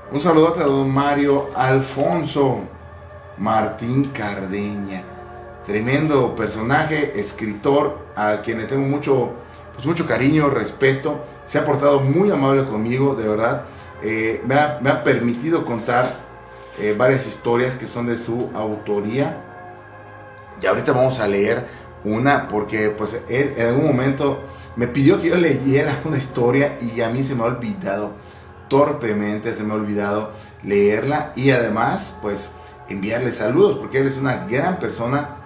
Un saludote a don Mario Alfonso Martín Cardeña. Tremendo personaje, escritor, a quien le tengo mucho cariño, respeto. Se ha portado muy amable conmigo, de verdad. Me ha permitido contar varias historias que son de su autoría. Y ahorita vamos a leer una porque pues él en algún momento me pidió que yo leyera una historia y a mí se me ha olvidado, torpemente se me ha olvidado leerla y además pues enviarle saludos porque él es una gran persona.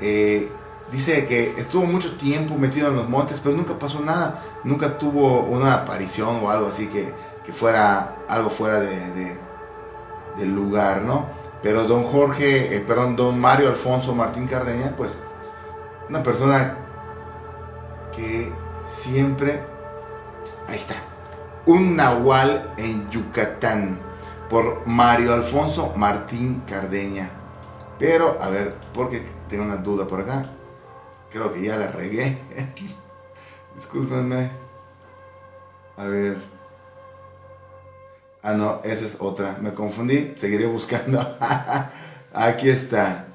Eh, Dice que estuvo mucho tiempo metido en los montes pero nunca pasó nada, nunca tuvo una aparición o algo así que fuera algo fuera del lugar, ¿no? Pero don Mario Alfonso Martín Cardeña, pues una persona que siempre, ahí está, un nahual en Yucatán, por Mario Alfonso Martín Cardeña. Pero, a ver, porque tengo una duda por acá, creo que ya la regué, discúlpenme, a ver, ah no, esa es otra, me confundí, seguiré buscando, aquí está.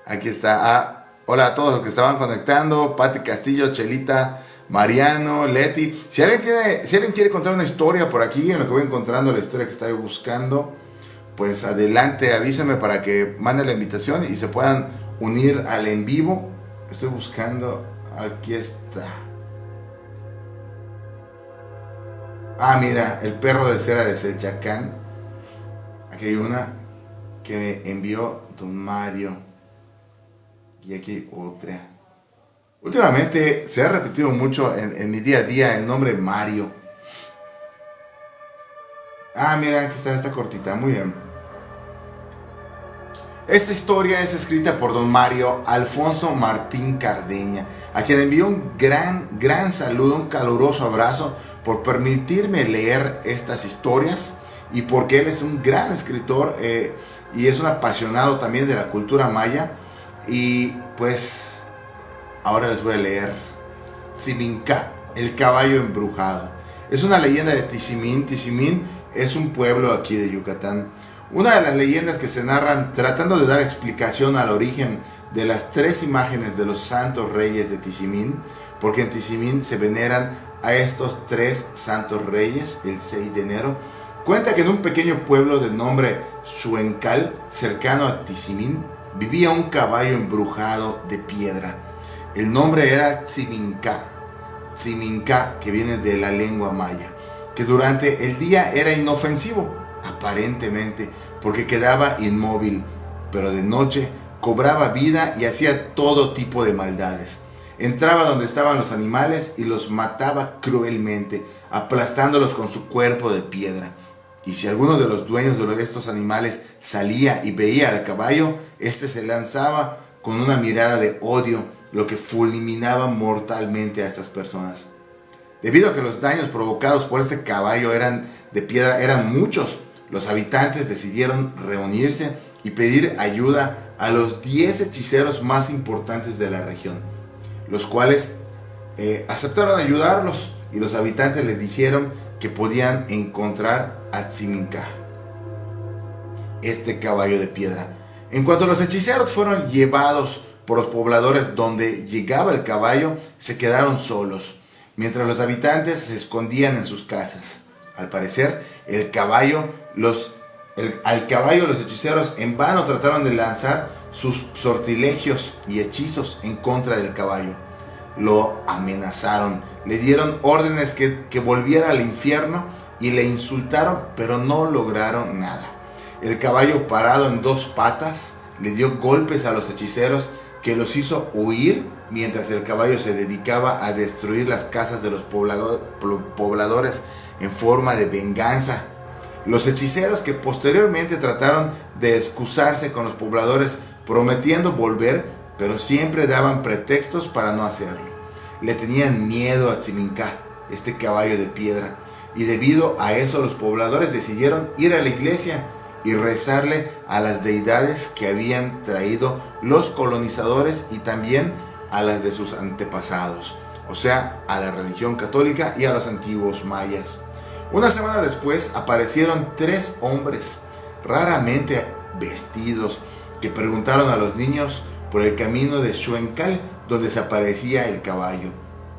Aquí está. Hola a todos los que estaban conectando. Pati Castillo, Chelita, Mariano, Leti. Si alguien quiere contar una historia por aquí, en lo que voy encontrando la historia que estoy buscando, pues adelante, avísenme para que mande la invitación y se puedan unir al en vivo. Estoy buscando. Aquí está. Mira, el perro de cera de Sechacán. Aquí hay una que me envió don Mario. Y aquí otra. Últimamente se ha repetido mucho en mi día a día el nombre Mario. Mira, aquí está esta cortita, muy bien. Esta historia es escrita por don Mario Alfonso Martín Cardeña, a quien envío un gran saludo, un caluroso abrazo por permitirme leer estas historias y porque él es un gran escritor y es un apasionado también de la cultura maya. Y pues ahora les voy a leer Tziminká, el caballo embrujado. Es una leyenda de Tizimín. Tizimín es un pueblo aquí de Yucatán. Una de las leyendas que se narran tratando de dar explicación al origen de las tres imágenes de los santos reyes de Tizimín, porque en Tizimín se veneran a estos tres santos reyes el 6 de enero. Cuenta que en un pequeño pueblo de nombre Xuencal, cercano a Tizimín, vivía un caballo embrujado de piedra. El nombre era Tziminká. Tziminká, que viene de la lengua maya, que durante el día era inofensivo, aparentemente, porque quedaba inmóvil, pero de noche cobraba vida y hacía todo tipo de maldades. Entraba donde estaban los animales y los mataba cruelmente, aplastándolos con su cuerpo de piedra. Y si alguno de los dueños de estos animales salía y veía al caballo, este se lanzaba con una mirada de odio, lo que fulminaba mortalmente a estas personas. Debido a que los daños provocados por este caballo de piedra eran muchos, los habitantes decidieron reunirse y pedir ayuda a los 10 hechiceros más importantes de la región, los cuales aceptaron ayudarlos y los habitantes les dijeron que podían encontrar a Tziminká, este caballo de piedra. En cuanto los hechiceros fueron llevados por los pobladores donde llegaba el caballo, se quedaron solos, mientras los habitantes se escondían en sus casas. Al parecer, al caballo los hechiceros en vano trataron de lanzar sus sortilegios y hechizos en contra del caballo. Lo amenazaron, le dieron órdenes que volviera al infierno y le insultaron, pero no lograron nada. El caballo, parado en dos patas, le dio golpes a los hechiceros, que los hizo huir, mientras el caballo se dedicaba a destruir las casas de los pobladores en forma de venganza. Los hechiceros, que posteriormente trataron de excusarse con los pobladores prometiendo volver, pero siempre daban pretextos para no hacerlo. Le tenían miedo a Tziminká, este caballo de piedra, y debido a eso los pobladores decidieron ir a la iglesia y rezarle a las deidades que habían traído los colonizadores y también a las de sus antepasados, o sea, a la religión católica y a los antiguos mayas. Una semana después aparecieron 3 hombres, raramente vestidos, que preguntaron a los niños por el camino de Xuencal, donde se aparecía el caballo.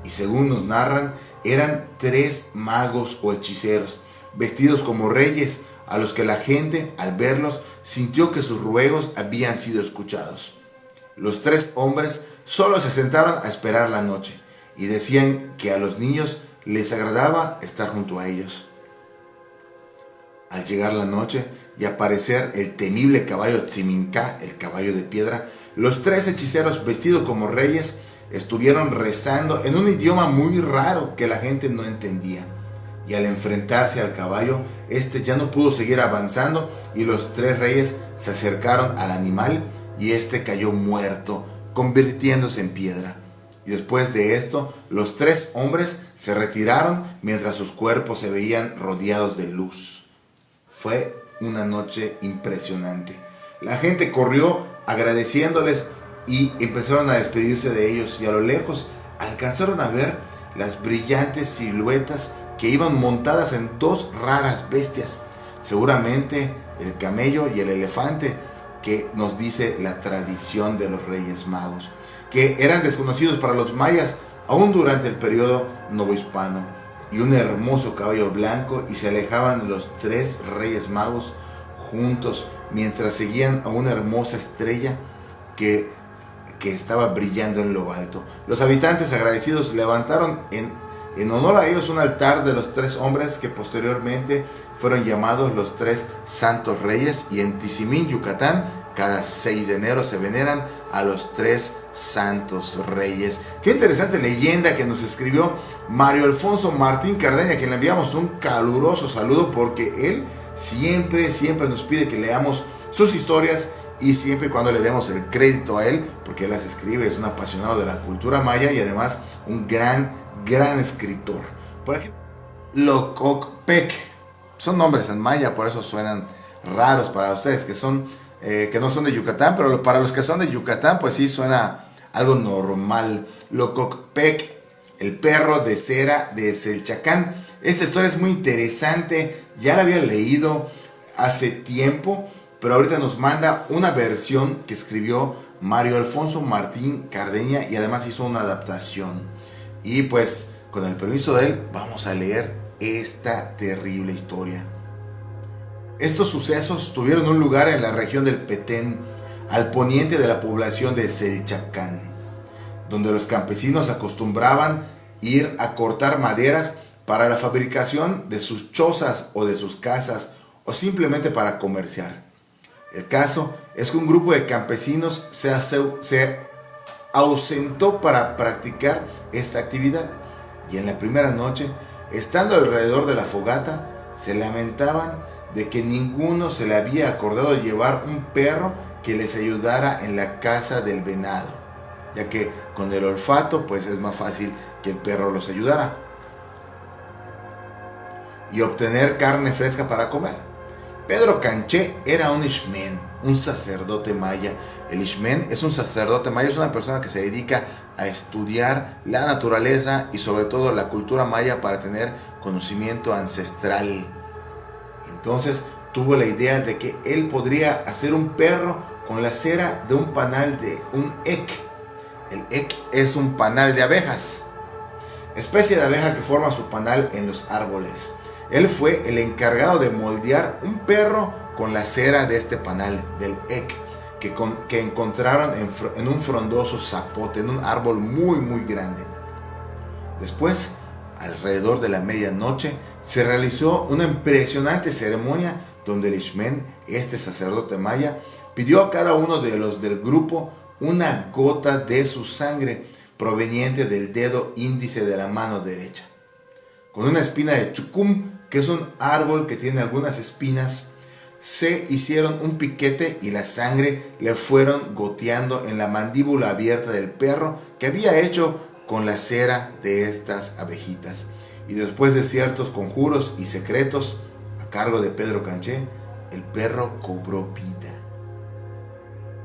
Y según nos narran, eran 3 magos o hechiceros, vestidos como reyes, a los que la gente, al verlos, sintió que sus ruegos habían sido escuchados. Los 3 hombres solo se sentaron a esperar la noche, y decían que a los niños les agradaba estar junto a ellos. Al llegar la noche y aparecer el temible caballo Tzimincá, el caballo de piedra, los 3 hechiceros vestidos como reyes estuvieron rezando en un idioma muy raro que la gente no entendía. Y al enfrentarse al caballo, este ya no pudo seguir avanzando y los 3 reyes se acercaron al animal y este cayó muerto, convirtiéndose en piedra. Y después de esto, los 3 hombres se retiraron mientras sus cuerpos se veían rodeados de luz. Fue una noche impresionante. La gente corrió agradeciéndoles y empezaron a despedirse de ellos, y a lo lejos alcanzaron a ver las brillantes siluetas que iban montadas en 2 raras bestias, seguramente el camello y el elefante, que nos dice la tradición de los Reyes Magos, que eran desconocidos para los mayas aún durante el periodo novohispano, y un hermoso caballo blanco, y se alejaban los 3 Reyes Magos juntos mientras seguían a una hermosa estrella que estaba brillando en lo alto. Los habitantes agradecidos levantaron en honor a ellos un altar de los 3 hombres que posteriormente fueron llamados los 3 Santos Reyes, y en Tizimín, Yucatán, cada 6 de enero se veneran a los 3 Santos Reyes. Qué interesante leyenda que nos escribió Mario Alfonso Martín Cardeña, a quien le enviamos un caluroso saludo, porque él siempre nos pide que leamos sus historias, y siempre y cuando le demos el crédito a él, porque él las escribe, es un apasionado de la cultura maya y además un gran escritor. Por aquí, Lococpec, son nombres en maya, por eso suenan raros para ustedes que no son de Yucatán, pero para los que son de Yucatán, pues sí suena algo normal. Lococpec, el perro de cera de Selchacán. Esta historia es muy interesante, ya la había leído hace tiempo, pero ahorita nos manda una versión que escribió Mario Alfonso Martín Cardeña, y además hizo una adaptación. Y pues, con el permiso de él, vamos a leer esta terrible historia. Estos sucesos tuvieron un lugar en la región del Petén, al poniente de la población de Selchacán, donde los campesinos acostumbraban ir a cortar maderas para la fabricación de sus chozas o de sus casas, o simplemente para comerciar. El caso es que un grupo de campesinos se ausentó para practicar esta actividad, y en la primera noche, estando alrededor de la fogata, se lamentaban de que ninguno se le había acordado llevar un perro que les ayudara en la caza del venado, ya que con el olfato pues es más fácil que el perro los ayudara, y obtener carne fresca para comer. Pedro Canché era un ixmén, un sacerdote maya. El ixmén es un sacerdote maya, es una persona que se dedica a estudiar la naturaleza y sobre todo la cultura maya para tener conocimiento ancestral. Entonces tuvo la idea de que él podría hacer un perro con la cera de un panal de un ek. El ek es un panal de abejas, especie de abeja que forma su panal en los árboles. Él fue el encargado de moldear un perro con la cera de este panal del ek, que encontraron en un frondoso zapote, en un árbol muy grande. Después, alrededor de la medianoche, se realizó una impresionante ceremonia donde el ixmén, este sacerdote maya, pidió a cada uno de los del grupo una gota de su sangre proveniente del dedo índice de la mano derecha. Con una espina de chucum, que es un árbol que tiene algunas espinas, se hicieron un piquete y la sangre le fueron goteando en la mandíbula abierta del perro que había hecho con la cera de estas abejitas. Y después de ciertos conjuros y secretos a cargo de Pedro Canché, el perro cobró vida.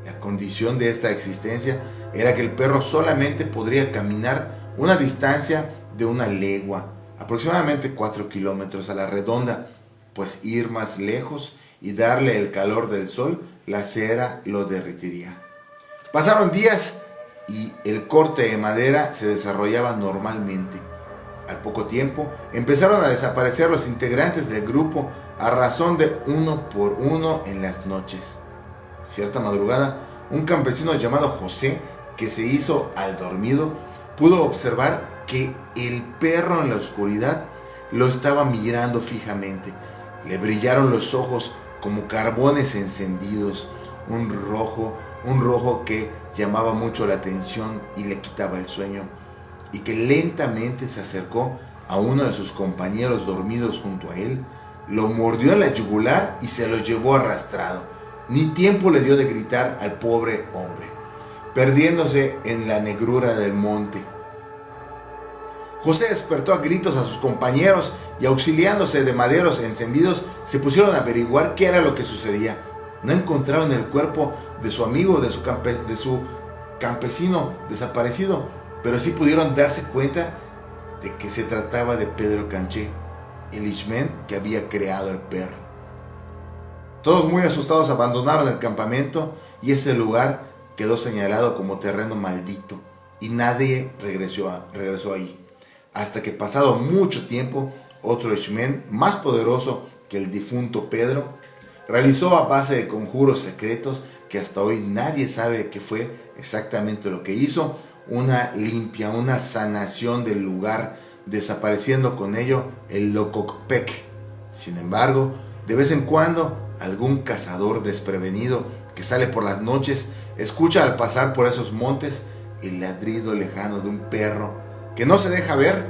La condición de esta existencia era que el perro solamente podría caminar una distancia de 1 legua, aproximadamente 4 kilómetros a la redonda, pues ir más lejos y darle el calor del sol, la cera lo derretiría. Pasaron días y el corte de madera se desarrollaba normalmente. Al poco tiempo empezaron a desaparecer los integrantes del grupo a razón de uno por uno en las noches. Cierta madrugada, un campesino llamado José, que se hizo al dormido, pudo observar que el perro en la oscuridad lo estaba mirando fijamente. Le brillaron los ojos como carbones encendidos, un rojo que llamaba mucho la atención y le quitaba el sueño, y que lentamente se acercó a uno de sus compañeros dormidos junto a él, lo mordió en la yugular y se lo llevó arrastrado. Ni tiempo le dio de gritar al pobre hombre, perdiéndose en la negrura del monte. José despertó a gritos a sus compañeros y, auxiliándose de maderos encendidos, se pusieron a averiguar qué era lo que sucedía. No encontraron el cuerpo de su amigo, de su campesino desaparecido, pero sí pudieron darse cuenta de que se trataba de Pedro Canché, el Ishmen que había creado el perro. Todos muy asustados abandonaron el campamento y ese lugar quedó señalado como terreno maldito y nadie regresó ahí. Hasta que pasado mucho tiempo, otro Ishmen más poderoso que el difunto Pedro realizó a base de conjuros secretos que hasta hoy nadie sabe qué fue exactamente lo que hizo, una limpia, una sanación del lugar, desapareciendo con ello el Lococpec. Sin embargo, de vez en cuando, algún cazador desprevenido que sale por las noches escucha al pasar por esos montes el ladrido lejano de un perro que no se deja ver,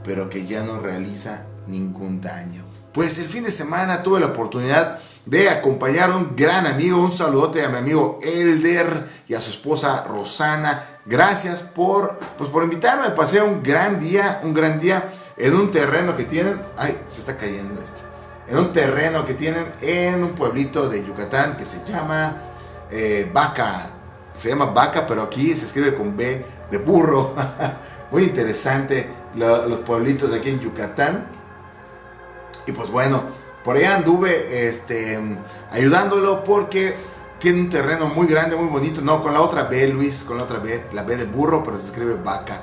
pero que ya no realiza ningún daño. Pues el fin de semana tuve la oportunidad de acompañar a un gran amigo. Un saludote a mi amigo Elder y a su esposa Rosana. Gracias por invitarme. Pasé un gran día en un terreno que tienen. Ay, se está cayendo esto. En un terreno que tienen en un pueblito de Yucatán que se llama Vaca. Se llama Vaca, pero aquí se escribe con B de burro. Muy interesante los pueblitos de aquí en Yucatán. Y pues bueno, por allá anduve ayudándolo porque tiene un terreno muy grande, muy bonito. No, con la otra B, Luis, con la otra B, la B de burro, pero se escribe Vaca.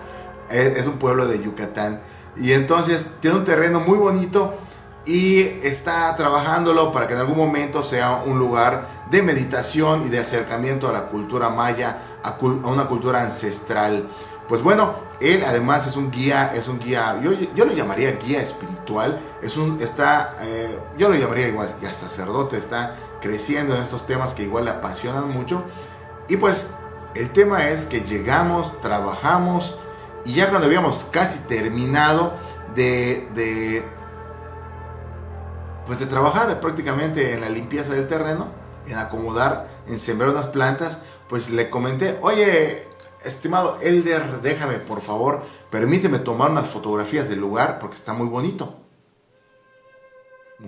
Es un pueblo de Yucatán. Y entonces tiene un terreno muy bonito y está trabajándolo para que en algún momento sea un lugar de meditación y de acercamiento a la cultura maya, a una cultura ancestral. Pues bueno, él además es un guía, yo lo llamaría guía espiritual, yo lo llamaría igual ya sacerdote, está creciendo en estos temas que igual le apasionan mucho. Y pues el tema es que llegamos, trabajamos y ya cuando habíamos casi terminado de trabajar prácticamente en la limpieza del terreno, en acomodar, en sembrar unas plantas, pues le comenté, oye, estimado Elder, déjame por favor, permíteme tomar unas fotografías del lugar porque está muy bonito.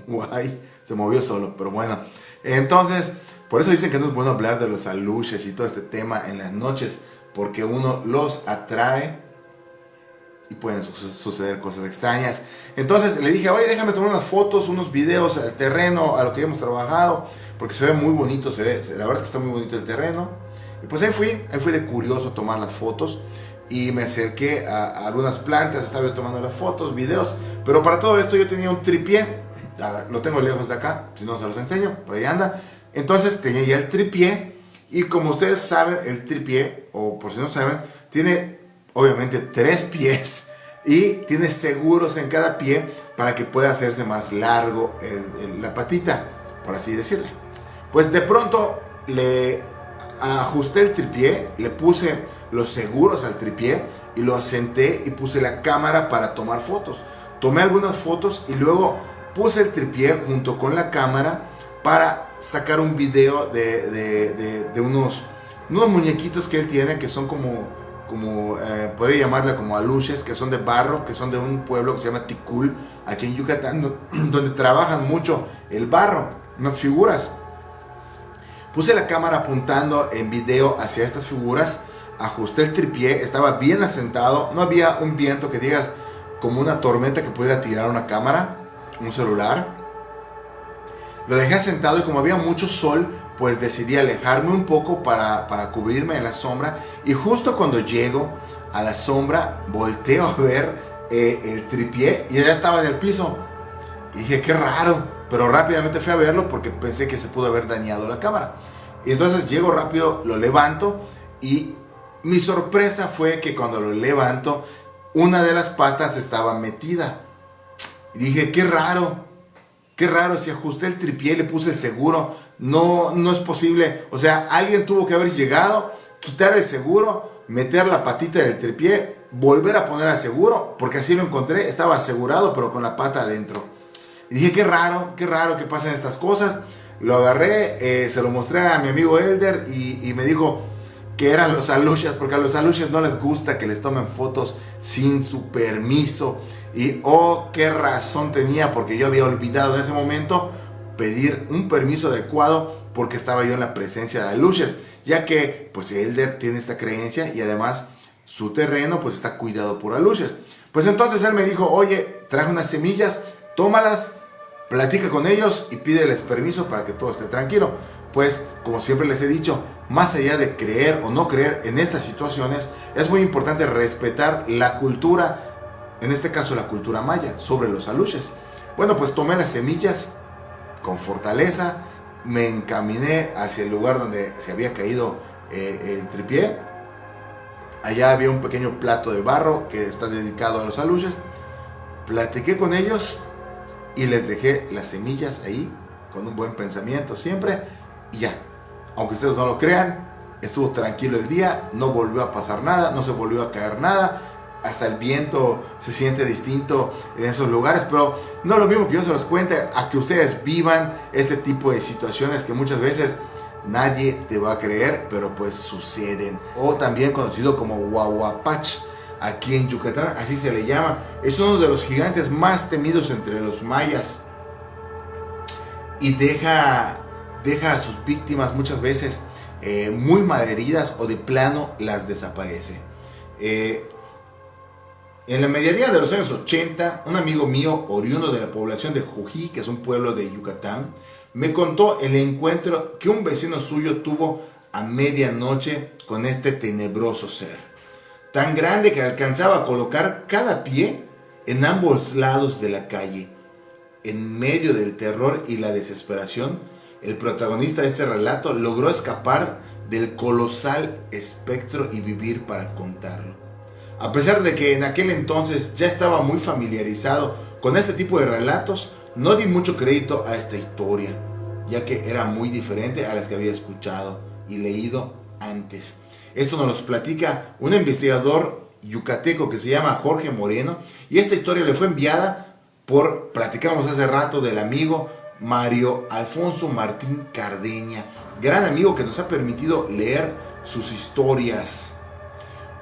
Guay, se movió solo, pero bueno. Entonces, por eso dicen que no es bueno hablar de los aluches y todo este tema en las noches, porque uno los atrae y pueden suceder cosas extrañas. Entonces le dije, oye, déjame tomar unas fotos, unos videos al terreno, a lo que hemos trabajado, porque se ve muy bonito, la verdad es que está muy bonito el terreno. Y pues ahí fui de curioso a tomar las fotos y me acerqué a algunas plantas, estaba yo tomando las fotos, videos, pero para todo esto yo tenía un tripié, lo tengo lejos de acá, si no se los enseño, por ahí anda. Entonces tenía ya el tripié y como ustedes saben, el tripié, o por si no saben, tiene obviamente 3 pies y tiene seguros en cada pie para que pueda hacerse más largo la patita, por así decirle. Pues de pronto le ajusté el tripié, le puse los seguros al tripié y lo asenté y puse la cámara para tomar fotos. Tomé algunas fotos y luego puse el tripié junto con la cámara para sacar un video de unos muñequitos que él tiene que son como podría llamarle como aluches, que son de barro, que son de un pueblo que se llama Ticul, aquí en Yucatán, donde trabajan mucho el barro, unas figuras. Puse la cámara apuntando en video hacia estas figuras, ajusté el tripié, estaba bien asentado, no había un viento que digas, como una tormenta que pudiera tirar una cámara, un celular. Lo dejé sentado y como había mucho sol, pues decidí alejarme un poco para cubrirme en la sombra. Y justo cuando llego a la sombra, volteo a ver el tripié y ya estaba en el piso. Y dije, qué raro, pero rápidamente fui a verlo porque pensé que se pudo haber dañado la cámara. Y entonces llego rápido, lo levanto y mi sorpresa fue que cuando lo levanto, una de las patas estaba metida. Y dije, qué raro, si ajusté el tripié y le puse el seguro, no es posible. O sea, alguien tuvo que haber llegado, quitar el seguro, meter la patita del tripié, volver a poner el seguro, porque así lo encontré, estaba asegurado pero con la pata adentro. Y dije, qué raro que pasen estas cosas. Lo agarré, se lo mostré a mi amigo Elder y me dijo que eran los alushas, porque a los alushas no les gusta que les tomen fotos sin su permiso. Y oh, qué razón tenía, porque yo había olvidado en ese momento pedir un permiso adecuado porque estaba yo en la presencia de alushas, ya que pues Elder tiene esta creencia y además su terreno pues está cuidado por alushas. Pues entonces él me dijo, oye, traje unas semillas, tómalas, platica con ellos y pídeles permiso para que todo esté tranquilo. Pues, como siempre les he dicho, más allá de creer o no creer en estas situaciones, es muy importante respetar la cultura, en este caso la cultura maya, sobre los aluches. Bueno, pues tomé las semillas con fortaleza, me encaminé hacia el lugar donde se había caído el tripié. Allá había un pequeño plato de barro que está dedicado a los aluches. Platiqué con ellos y les dejé las semillas ahí con un buen pensamiento siempre y ya. Aunque ustedes no lo crean, estuvo tranquilo el día, no volvió a pasar nada, no se volvió a caer nada. Hasta el viento se siente distinto en esos lugares, pero no es lo mismo que yo se los cuente a que ustedes vivan este tipo de situaciones que muchas veces nadie te va a creer, pero pues suceden. O también conocido como Huahuapach, aquí en Yucatán, así se le llama. Es uno de los gigantes más temidos entre los mayas y deja a sus víctimas muchas veces muy malheridas o de plano las desaparece. En la medianía de los años 80, un amigo mío, oriundo de la población de Jují, que es un pueblo de Yucatán, me contó el encuentro que un vecino suyo tuvo a medianoche con este tenebroso ser. Tan grande que alcanzaba a colocar cada pie en ambos lados de la calle. En medio del terror y la desesperación, el protagonista de este relato logró escapar del colosal espectro y vivir para contarlo. A pesar de que en aquel entonces ya estaba muy familiarizado con este tipo de relatos, no di mucho crédito a esta historia, ya que era muy diferente a las que había escuchado y leído antes. Esto nos lo platica un investigador yucateco que se llama Jorge Moreno, y esta historia le fue enviada platicamos hace rato del amigo Mario Alfonso Martín Cardeña, gran amigo que nos ha permitido leer sus historias.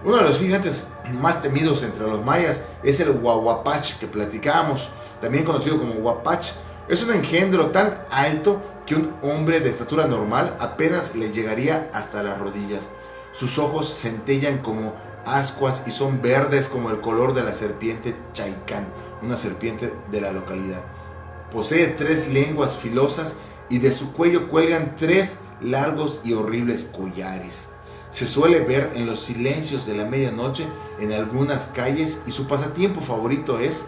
Uno de los gigantes más temidos entre los mayas es el Huahuapach que platicamos, también conocido como Huapach. Es un engendro tan alto que un hombre de estatura normal apenas le llegaría hasta las rodillas. Sus ojos centellan como ascuas y son verdes como el color de la serpiente chaicán, una serpiente de la localidad. Posee 3 lenguas filosas y de su cuello cuelgan 3 largos y horribles collares. Se suele ver en los silencios de la medianoche en algunas calles y su pasatiempo favorito es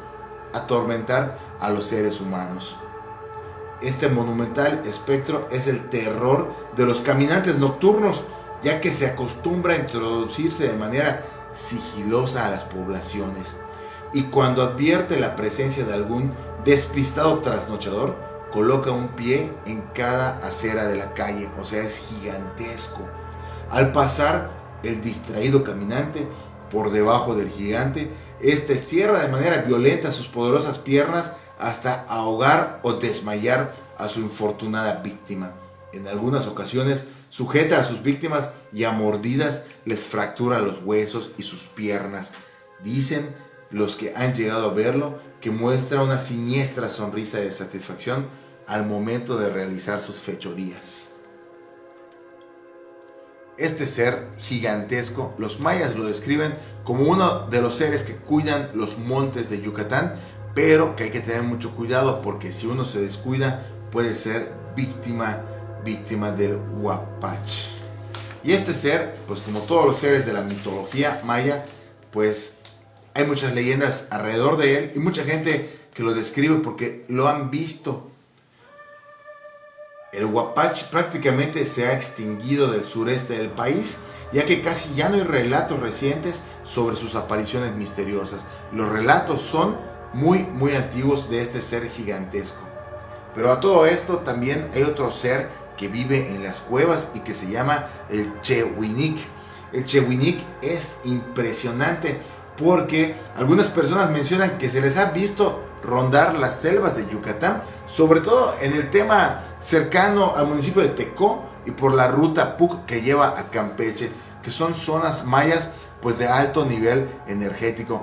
atormentar a los seres humanos. Este monumental espectro es el terror de los caminantes nocturnos, ya que se acostumbra a introducirse de manera sigilosa a las poblaciones y cuando advierte la presencia de algún despistado trasnochador, coloca un pie en cada acera de la calle, o sea, es gigantesco. Al pasar el distraído caminante por debajo del gigante, este cierra de manera violenta sus poderosas piernas hasta ahogar o desmayar a su infortunada víctima. En algunas ocasiones sujeta a sus víctimas y a mordidas les fractura los huesos y sus piernas. Dicen los que han llegado a verlo que muestra una siniestra sonrisa de satisfacción al momento de realizar sus fechorías. Este ser gigantesco, los mayas lo describen como uno de los seres que cuidan los montes de Yucatán, pero que hay que tener mucho cuidado porque si uno se descuida puede ser víctima del huapache. Y este ser, pues como todos los seres de la mitología maya, pues hay muchas leyendas alrededor de él y mucha gente que lo describe porque lo han visto. El huapache prácticamente se ha extinguido del sureste del país, ya que casi ya no hay relatos recientes sobre sus apariciones misteriosas. Los relatos son muy antiguos de este ser gigantesco. Pero a todo esto también hay otro ser que vive en las cuevas y que se llama el Chehuinic. El Chehuinic es impresionante porque algunas personas mencionan que se les ha visto rondar las selvas de Yucatán, sobre todo en el tema cercano al municipio de Tecó y por la ruta PUC que lleva a Campeche, que son zonas mayas pues de alto nivel energético.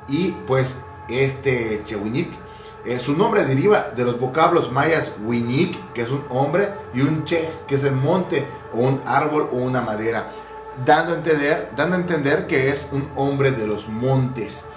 Y pues este Chehuinic, su nombre deriva de los vocablos mayas Huinic, que es un hombre, y un che, que es el monte o un árbol o una madera, dando a entender que es un hombre de los montes,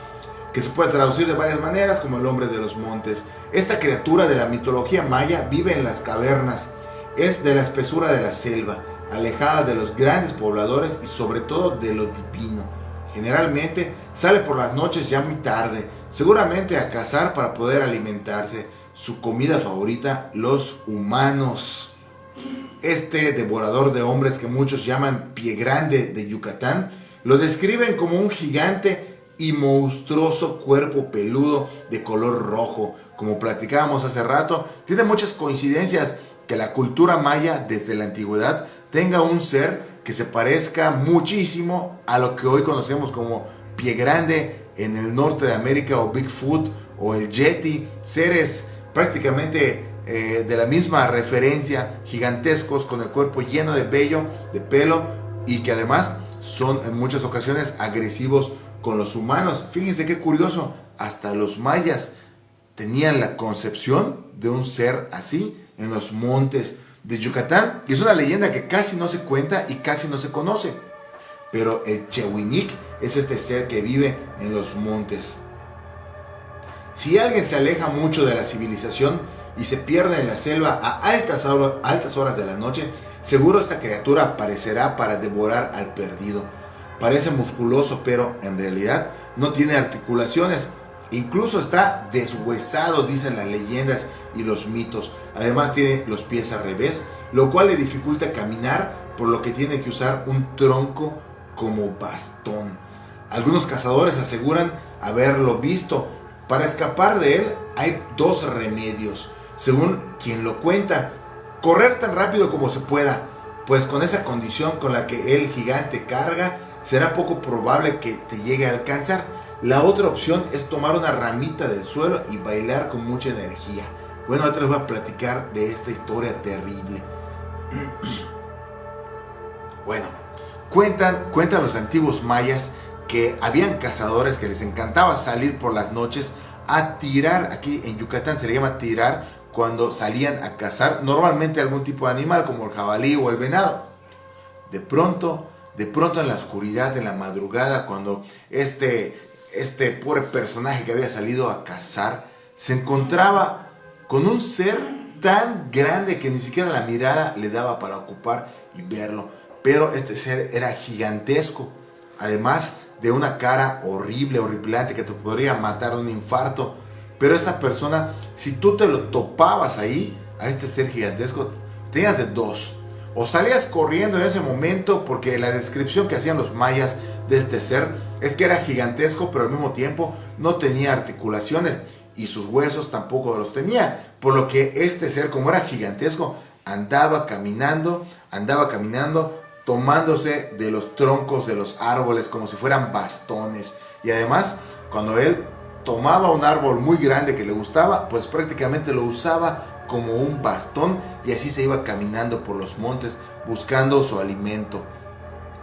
que se puede traducir de varias maneras como el hombre de los montes. Esta criatura de la mitología maya vive en las cavernas, es de la espesura de la selva, alejada de los grandes pobladores y sobre todo de lo divino. Generalmente sale por las noches ya muy tarde, seguramente a cazar para poder alimentarse. Su comida favorita, los humanos. Este devorador de hombres que muchos llaman Pie Grande de Yucatán, lo describen como un gigante y monstruoso cuerpo peludo de color rojo. Como platicábamos hace rato, tiene muchas coincidencias que la cultura maya desde la antigüedad tenga un ser que se parezca muchísimo a lo que hoy conocemos como Pie Grande en el norte de América, o Bigfoot o el Yeti, seres prácticamente de la misma referencia, gigantescos con el cuerpo lleno de vello, de pelo, y que además son en muchas ocasiones agresivos con los humanos. Fíjense qué curioso, hasta los mayas tenían la concepción de un ser así en los montes de Yucatán, y es una leyenda que casi no se cuenta y casi no se conoce. Pero el Chehuinic es este ser que vive en los montes. Si alguien se aleja mucho de la civilización y se pierde en la selva a altas horas de la noche, seguro esta criatura aparecerá para devorar al perdido. Parece musculoso, pero en realidad no tiene articulaciones. Incluso está deshuesado, dicen las leyendas y los mitos. Además tiene los pies al revés, lo cual le dificulta caminar, por lo que tiene que usar un tronco como bastón. Algunos cazadores aseguran haberlo visto. Para escapar de él hay dos remedios, según quien lo cuenta: correr tan rápido como se pueda, pues con esa condición con la que el gigante carga, será poco probable que te llegue a alcanzar. La otra opción es tomar una ramita del suelo y bailar con mucha energía. Bueno, ahora les voy a platicar de esta historia terrible. Bueno, cuentan los antiguos mayas que habían cazadores que les encantaba salir por las noches a tirar. Aquí en Yucatán se le llama tirar cuando salían a cazar normalmente algún tipo de animal como el jabalí o el venado. De pronto en la oscuridad de la madrugada, cuando este pobre personaje que había salido a cazar se encontraba con un ser tan grande que ni siquiera la mirada le daba para ocupar y verlo. Pero este ser era gigantesco, además de una cara horrible, horripilante, que te podría matar de un infarto. Pero esta persona, si tú te lo topabas ahí, a este ser gigantesco, tenías de dos: o salías corriendo en ese momento, porque la descripción que hacían los mayas de este ser es que era gigantesco, pero al mismo tiempo no tenía articulaciones y sus huesos tampoco los tenía, por lo que este ser, como era gigantesco, andaba caminando, tomándose de los troncos de los árboles como si fueran bastones. Y además, cuando él tomaba un árbol muy grande que le gustaba, pues prácticamente lo usaba como un bastón, y así se iba caminando por los montes buscando su alimento,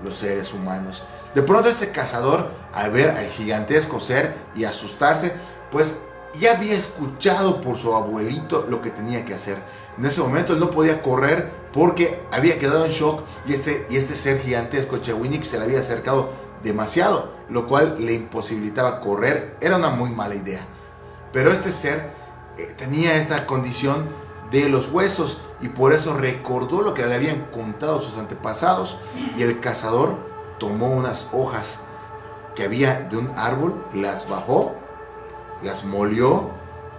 los seres humanos. De pronto este cazador, al ver al gigantesco ser y asustarse, pues ya había escuchado por su abuelito lo que tenía que hacer. En ese momento él no podía correr porque había quedado en shock y este ser gigantesco, Chewinix, se le había acercado demasiado, lo cual le imposibilitaba correr. Era una muy mala idea. Pero este ser tenía esta condición de los huesos y por eso recordó lo que le habían contado sus antepasados, y el cazador tomó unas hojas que había de un árbol, las bajó, las molió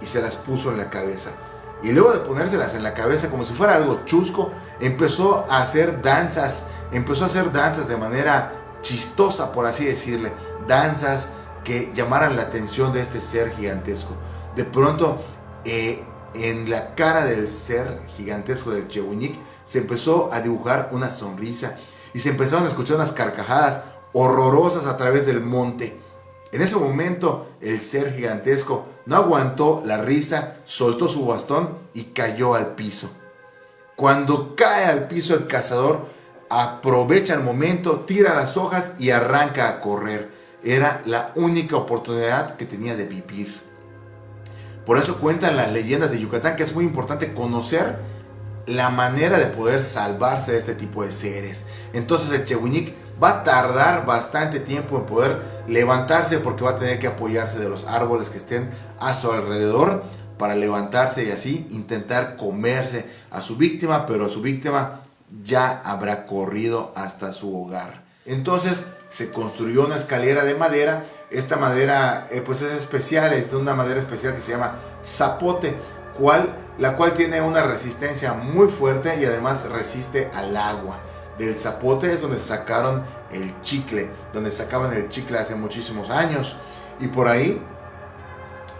y se las puso en la cabeza. Y luego de ponérselas en la cabeza como si fuera algo chusco, empezó a hacer danzas de manera chistosa, por así decirle, danzas que llamaran la atención de este ser gigantesco. De pronto, en la cara del ser gigantesco de Chewinix se empezó a dibujar una sonrisa y se empezaron a escuchar unas carcajadas horrorosas a través del monte. En ese momento el ser gigantesco no aguantó la risa, soltó su bastón y cayó al piso. Cuando cae al piso, el cazador aprovecha el momento, tira las hojas y arranca a correr. Era la única oportunidad que tenía de vivir. Por eso cuentan las leyendas de Yucatán que es muy importante conocer la manera de poder salvarse de este tipo de seres. Entonces el Chewinix va a tardar bastante tiempo en poder levantarse, porque va a tener que apoyarse de los árboles que estén a su alrededor para levantarse y así intentar comerse a su víctima, pero su víctima ya habrá corrido hasta su hogar. Entonces se construyó una escalera de madera. Esta madera pues es especial, es de una madera especial que se llama zapote, la cual tiene una resistencia muy fuerte y además resiste al agua. Del zapote es donde sacaron el chicle, donde sacaban el chicle hace muchísimos años, y por ahí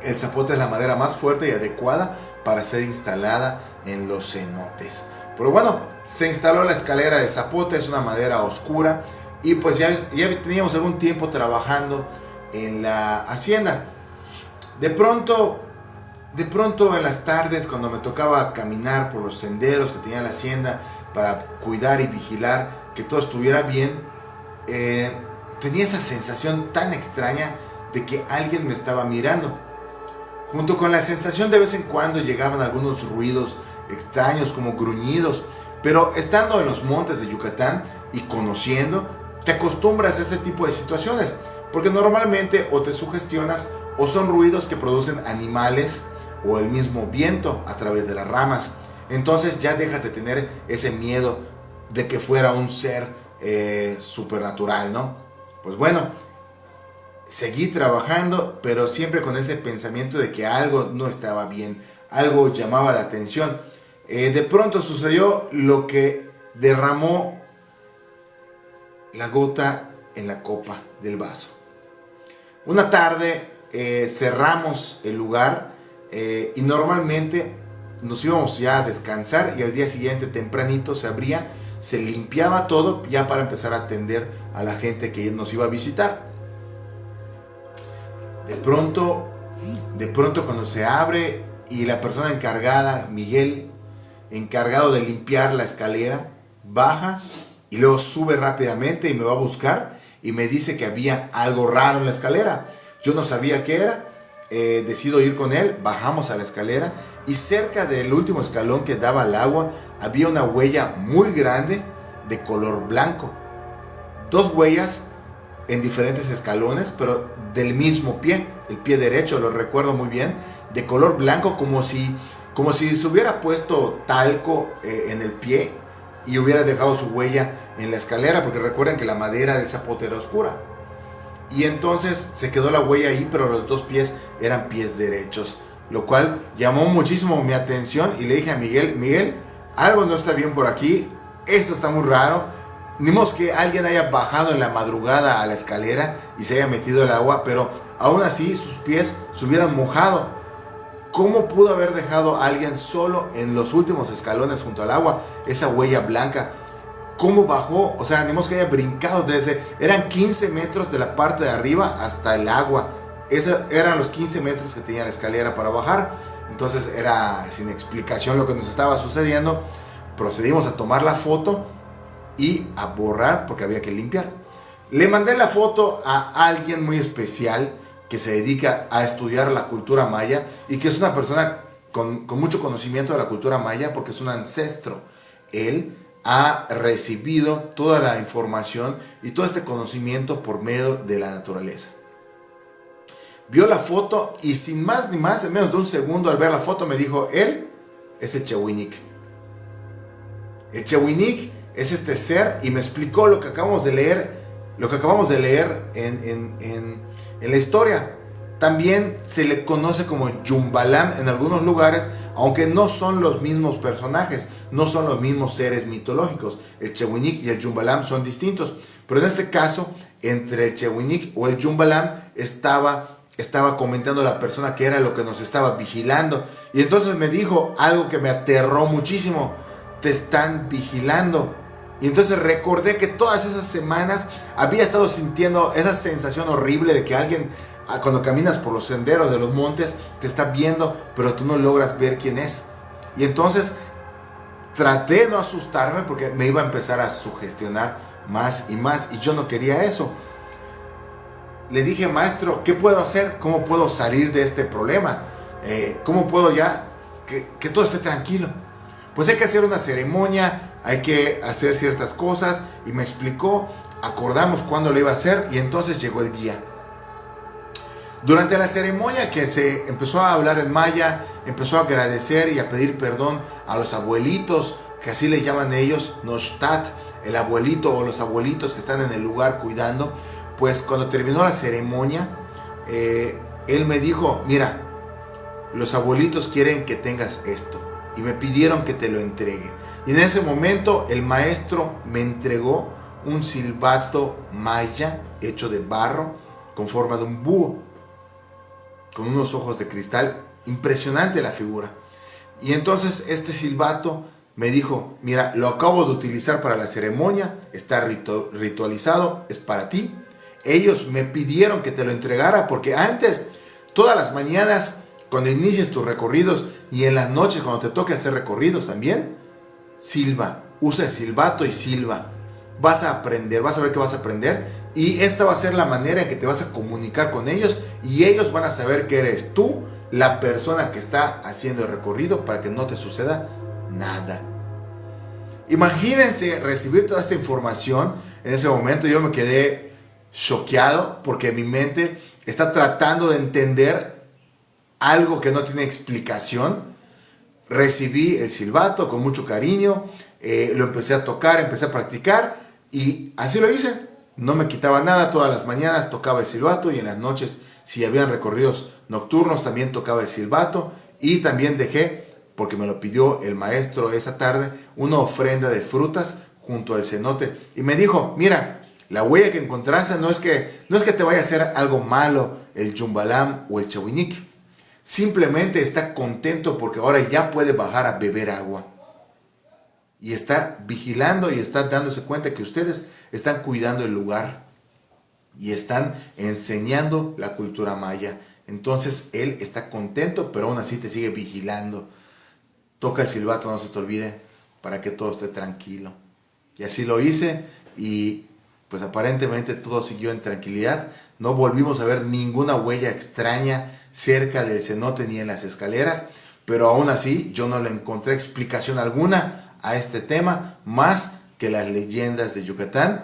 el zapote es la madera más fuerte y adecuada para ser instalada en los cenotes. Pero bueno, se instaló la escalera de zapote, es una madera oscura, y pues ya teníamos algún tiempo trabajando en la hacienda. De pronto en las tardes, cuando me tocaba caminar por los senderos que tenía la hacienda para cuidar y vigilar que todo estuviera bien, tenía esa sensación tan extraña de que alguien me estaba mirando. Junto con la sensación, de vez en cuando llegaban algunos ruidos extraños como gruñidos, pero estando en los montes de Yucatán y conociendo, te acostumbras a este tipo de situaciones, porque normalmente o te sugestionas o son ruidos que producen animales o el mismo viento a través de las ramas. Entonces ya dejas de tener ese miedo de que fuera un ser supernatural, ¿no? Pues bueno, seguí trabajando, pero siempre con ese pensamiento de que algo no estaba bien, algo llamaba la atención. De pronto sucedió lo que derramó la gota en la copa del vaso. Una tarde cerramos el lugar y normalmente nos íbamos ya a descansar, y al día siguiente tempranito se abría, se limpiaba todo ya para empezar a atender a la gente que nos iba a visitar. De pronto cuando se abre y la persona encargada, Miguel, encargado de limpiar la escalera, baja y luego sube rápidamente y me va a buscar y me dice que había algo raro en la escalera. Yo no sabía qué era. Decido ir con él, bajamos a la escalera y cerca del último escalón que daba al agua había una huella muy grande de color blanco. Dos huellas en diferentes escalones, pero del mismo pie, el pie derecho, lo recuerdo muy bien, de color blanco, como si se hubiera puesto talco en el pie y hubiera dejado su huella en la escalera, porque recuerden que la madera del zapote era oscura. Y entonces se quedó la huella ahí, pero los dos pies eran pies derechos, lo cual llamó muchísimo mi atención y le dije a Miguel, algo no está bien por aquí, esto está muy raro. Ni modo que alguien haya bajado en la madrugada a la escalera y se haya metido el agua, pero aún así sus pies se hubieran mojado. ¿Cómo pudo haber dejado a alguien solo en los últimos escalones junto al agua esa huella blanca? ¿Cómo bajó? O sea, ni modo que haya brincado eran 15 metros de la parte de arriba hasta el agua. Esos eran los 15 metros que tenía la escalera para bajar. Entonces era sin explicación lo que nos estaba sucediendo. Procedimos a tomar la foto y a borrar porque había que limpiar. Le mandé la foto a alguien muy especial que se dedica a estudiar la cultura maya y que es una persona con mucho conocimiento de la cultura maya porque es un ancestro. Él ha recibido toda la información y todo este conocimiento por medio de la naturaleza. Vio la foto y sin más ni más, en menos de un segundo al ver la foto me dijo, él es el Chehuinic. El Chehuinic es este ser y me explicó lo que acabamos de leer, en la historia. También se le conoce como Yumbalam en algunos lugares, aunque no son los mismos personajes, no son los mismos seres mitológicos. El Chehuinic y el Yumbalam son distintos, pero en este caso, entre el Chehuinic o el Yumbalam estaba comentando la persona que era lo que nos estaba vigilando. Y entonces me dijo algo que me aterró muchísimo: te están vigilando. Y entonces recordé que todas esas semanas había estado sintiendo esa sensación horrible de que alguien, cuando caminas por los senderos de los montes, te está viendo, pero tú no logras ver quién es. Y entonces traté de no asustarme porque me iba a empezar a sugestionar más y más, y yo no quería eso. Le dije, maestro, ¿qué puedo hacer? ¿Cómo puedo salir de este problema? ¿Cómo puedo ya que todo esté tranquilo? Pues hay que hacer una ceremonia, hay que hacer ciertas cosas. Y me explicó, acordamos cuándo lo iba a hacer y entonces llegó el día. Durante la ceremonia, que se empezó a hablar en maya, empezó a agradecer y a pedir perdón a los abuelitos, que así le llaman ellos, Noshtat, el abuelito o los abuelitos que están en el lugar cuidando. Pues cuando terminó la ceremonia, él me dijo, mira, los abuelitos quieren que tengas esto y me pidieron que te lo entregue. Y en ese momento el maestro me entregó un silbato maya hecho de barro con forma de un búho, con unos ojos de cristal. Impresionante la figura. Y entonces este silbato me dijo, mira, lo acabo de utilizar para la ceremonia, está ritualizado, es para ti. Ellos me pidieron que te lo entregara porque antes, todas las mañanas, cuando inicies tus recorridos y en las noches cuando te toque hacer recorridos también, silba, usa el silbato y silba. Vas a aprender, vas a ver que vas a aprender y esta va a ser la manera en que te vas a comunicar con ellos y ellos van a saber que eres tú la persona que está haciendo el recorrido para que no te suceda nada. Imagínense recibir toda esta información. En ese momento yo me quedé choqueado porque mi mente está tratando de entender algo que no tiene explicación. Recibí el silbato con mucho cariño, lo empecé a tocar, empecé a practicar y así lo hice. No me quitaba nada, todas las mañanas tocaba el silbato y en las noches, si habían recorridos nocturnos, también tocaba el silbato. Y también dejé, porque me lo pidió el maestro esa tarde, una ofrenda de frutas junto al cenote y me dijo, mira, la huella que encontraste no es que te vaya a hacer algo malo el Yumbalam o el Chehuinic. Simplemente está contento porque ahora ya puede bajar a beber agua. Y está vigilando y está dándose cuenta que ustedes están cuidando el lugar. Y están enseñando la cultura maya. Entonces él está contento, pero aún así te sigue vigilando. Toca el silbato, no se te olvide, para que todo esté tranquilo. Y así lo hice y pues aparentemente todo siguió en tranquilidad. No volvimos a ver ninguna huella extraña cerca del cenote ni en las escaleras, pero aún así yo no le encontré explicación alguna a este tema más que las leyendas de Yucatán.